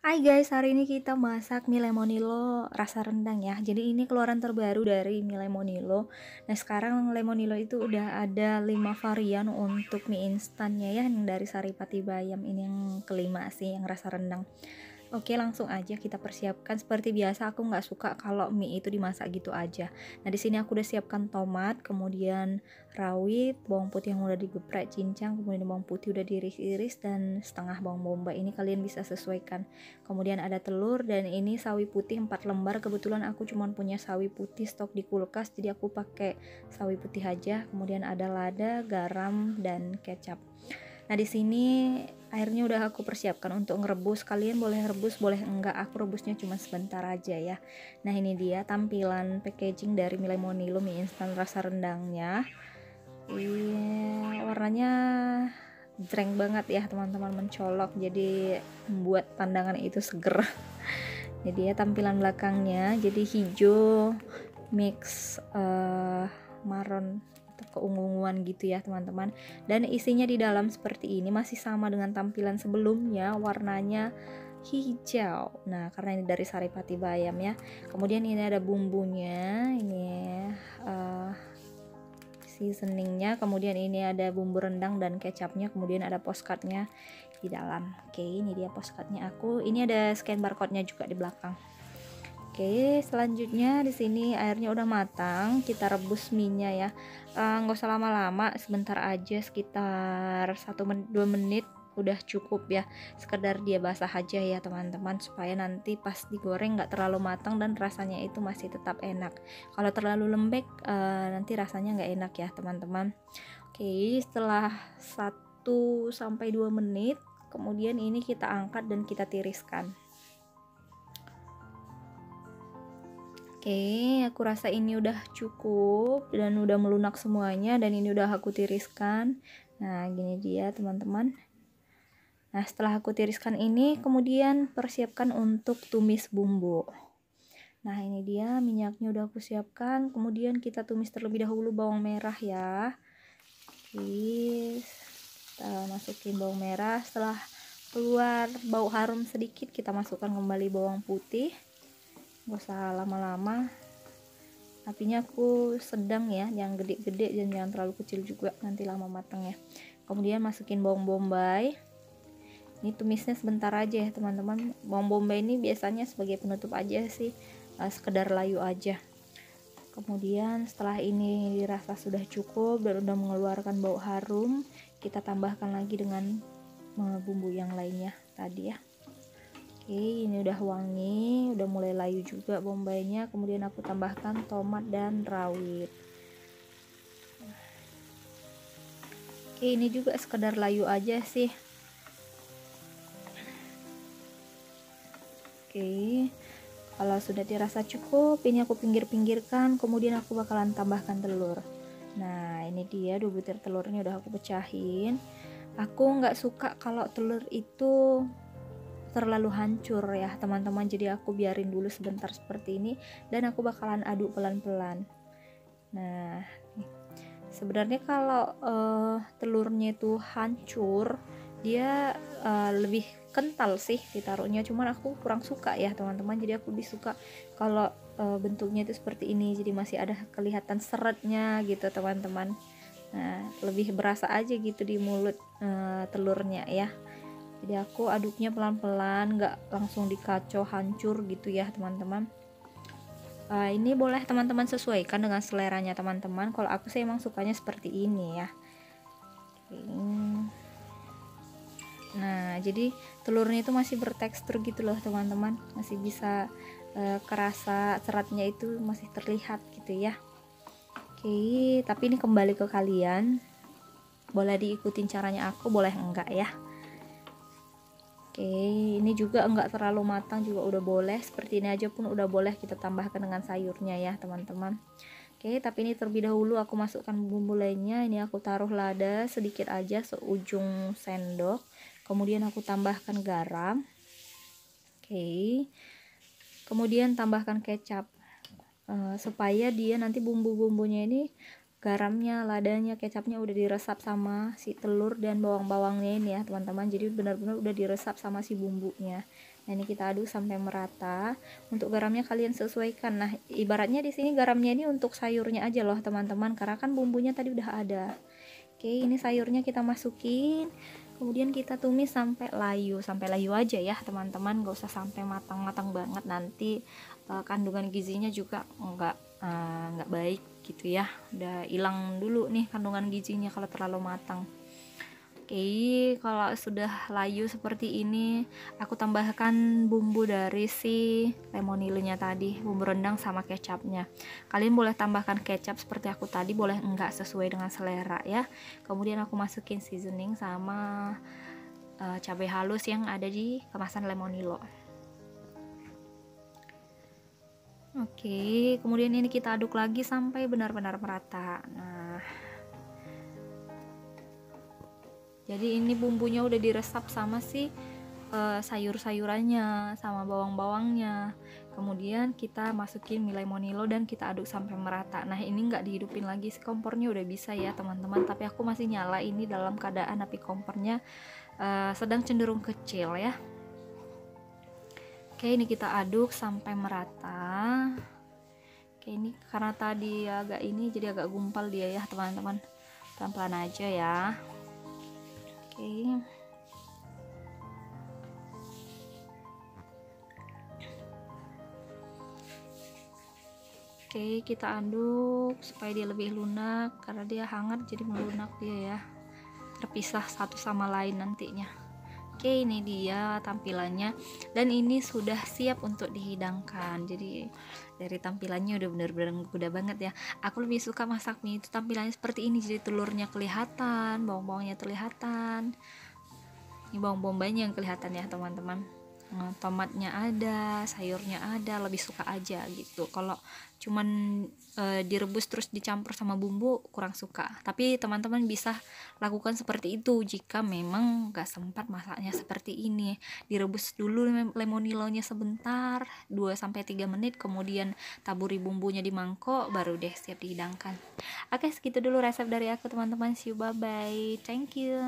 Hai guys, hari ini kita masak mie lemonilo rasa rendang ya. Jadi ini keluaran terbaru dari mie lemonilo. Nah, sekarang lemonilo itu udah ada 5 varian untuk mie instannya ya, yang dari Saripati Bayam. Ini yang kelima sih, yang rasa rendang. Oke, langsung aja kita persiapkan. Seperti biasa, aku nggak suka kalau mie itu dimasak gitu aja. Nah, di sini aku udah siapkan tomat, kemudian rawit, bawang putih yang udah digeprek cincang, kemudian bawang putih udah diiris-iris, dan setengah bawang bombay. Ini kalian bisa sesuaikan. Kemudian ada telur, dan ini sawi putih 4 lembar. Kebetulan aku cuma punya sawi putih stok di kulkas, jadi aku pakai sawi putih aja. Kemudian ada lada, garam, dan kecap. Nah, di sini airnya udah aku persiapkan untuk ngerebus. Kalian boleh rebus, boleh enggak. Aku rebusnya cuma sebentar aja ya. Nah, ini dia tampilan packaging dari mie lemonilo mie instan rasa rendangnya. Iya, warnanya jreng banget ya teman-teman, mencolok, jadi membuat pandangan itu seger. Jadi ya tampilan belakangnya jadi hijau mix marron atau keunguan gitu ya teman-teman, dan isinya di dalam seperti ini masih sama dengan tampilan sebelumnya, warnanya hijau. Nah, karena ini dari Saripati Bayam ya. Kemudian ini ada bumbunya, ini seasoningnya, kemudian ini ada bumbu rendang dan kecapnya, kemudian ada postcardnya di dalam. Oke, ini dia postcardnya aku. Ini ada scan barcode-nya juga di belakang. Oke, selanjutnya di sini airnya udah matang, kita rebus minyak ya. Nggak usah lama-lama, sebentar aja, sekitar 1-2 menit udah cukup ya. Sekedar dia basah aja ya teman-teman, supaya nanti pas digoreng nggak terlalu matang dan rasanya itu masih tetap enak. Kalau terlalu lembek nanti rasanya nggak enak ya teman-teman. Oke, setelah 1-2 menit, kemudian ini kita angkat dan kita tiriskan. Oke, aku rasa ini udah cukup dan udah melunak semuanya, dan ini udah aku tiriskan. Nah, gini dia teman-teman. Nah, setelah aku tiriskan ini, kemudian persiapkan untuk tumis bumbu. Nah, ini dia minyaknya udah aku siapkan. Kemudian kita tumis terlebih dahulu bawang merah ya. Oke, kita masukin bawang merah. Setelah keluar bau harum sedikit, kita masukkan kembali bawang putih. Gak usah lama-lama, apinya aku sedang ya, jangan gede-gede dan jangan terlalu kecil juga, nanti lama matangnya. Kemudian masukin bawang bombay. Ini tumisnya sebentar aja ya teman-teman. Bawang bombay ini biasanya sebagai penutup aja sih, sekedar layu aja. Kemudian setelah ini dirasa sudah cukup dan udah mengeluarkan bau harum, kita tambahkan lagi dengan bumbu yang lainnya tadi ya. Oke, ini udah wangi, udah mulai layu juga bombaynya. Kemudian aku tambahkan tomat dan rawit. Oke, ini juga sekedar layu aja sih. Oke, kalau sudah dirasa cukup, ini aku pinggir-pinggirkan. Kemudian aku bakalan tambahkan telur. Nah, ini dia 2 butir telurnya udah aku pecahin. Aku nggak suka kalau telur itu terlalu hancur ya teman-teman, jadi aku biarin dulu sebentar seperti ini, dan aku bakalan aduk pelan-pelan. Nah, sebenarnya kalau telurnya itu hancur, dia lebih kental sih ditaruhnya, cuman aku kurang suka ya teman-teman, jadi aku lebih suka kalau bentuknya itu seperti ini, jadi masih ada kelihatan seretnya gitu teman-teman. Nah, lebih berasa aja gitu di mulut telurnya ya. Jadi aku aduknya pelan-pelan, nggak langsung dikacau hancur gitu ya teman-teman. Ini boleh teman-teman sesuaikan dengan seleranya teman-teman. Kalau aku sih emang sukanya seperti ini ya. Nah, jadi telurnya itu masih bertekstur gitu loh teman-teman, masih bisa kerasa seratnya itu masih terlihat gitu ya. Oke, tapi ini kembali ke kalian, boleh diikutin caranya aku, boleh enggak ya. Oke, ini juga enggak terlalu matang juga udah boleh, seperti ini aja pun udah boleh, kita tambahkan dengan sayurnya ya teman-teman. Oke, tapi ini terlebih dahulu aku masukkan bumbu lainnya. Ini aku taruh lada sedikit aja, seujung sendok. Kemudian aku tambahkan garam. Oke, kemudian tambahkan kecap supaya dia nanti bumbu-bumbunya ini garamnya, ladanya, kecapnya udah diresap sama si telur dan bawang-bawangnya ini ya teman-teman. Jadi benar-benar udah diresap sama si bumbunya. Nah ini kita aduk sampai merata. Untuk garamnya kalian sesuaikan. Nah ibaratnya di sini garamnya ini untuk sayurnya aja loh teman-teman, karena kan bumbunya tadi udah ada. Oke, ini sayurnya kita masukin, kemudian kita tumis sampai layu aja ya teman-teman, gak usah sampai matang-matang banget, nanti kandungan gizinya juga nggak baik gitu ya, udah hilang dulu nih kandungan gizinya kalau terlalu matang. Oke, kalau sudah layu seperti ini, aku tambahkan bumbu dari si lemonilenya tadi, bumbu rendang sama kecapnya. Kalian boleh tambahkan kecap seperti aku tadi, boleh enggak, sesuai dengan selera ya. Kemudian aku masukin seasoning sama cabai halus yang ada di kemasan lemonilo. Oke, kemudian ini kita aduk lagi sampai benar-benar merata. Nah, jadi ini bumbunya udah diresap sama si sayur-sayurannya sama bawang-bawangnya. Kemudian kita masukin mie lemonilo dan kita aduk sampai merata. Nah ini nggak dihidupin lagi, si kompornya udah bisa ya teman-teman, tapi aku masih nyala ini dalam keadaan api kompornya sedang cenderung kecil ya. Oke, ini kita aduk sampai merata. Oke, ini karena tadi agak ini jadi agak gumpal dia ya teman-teman, pelan-pelan aja ya. Oke, kita aduk supaya dia lebih lunak, karena dia hangat jadi melunak dia ya, terpisah satu sama lain nantinya. Oke, ini dia tampilannya dan ini sudah siap untuk dihidangkan. Jadi dari tampilannya udah bener-bener mudah banget ya. Aku lebih suka masak mie itu tampilannya seperti ini, jadi telurnya kelihatan, bawang-bawangnya kelihatan, ini bawang bombay yang kelihatan ya teman-teman. Tomatnya ada, sayurnya ada, lebih suka aja gitu. Kalau cuman direbus terus dicampur sama bumbu kurang suka. Tapi teman-teman bisa lakukan seperti itu jika memang gak sempat masaknya seperti ini. Direbus dulu lemonilonya sebentar, 2-3 menit, kemudian taburi bumbunya di mangkok, baru deh siap dihidangkan. Oke, segitu dulu resep dari aku teman-teman. See you, bye bye. Thank you.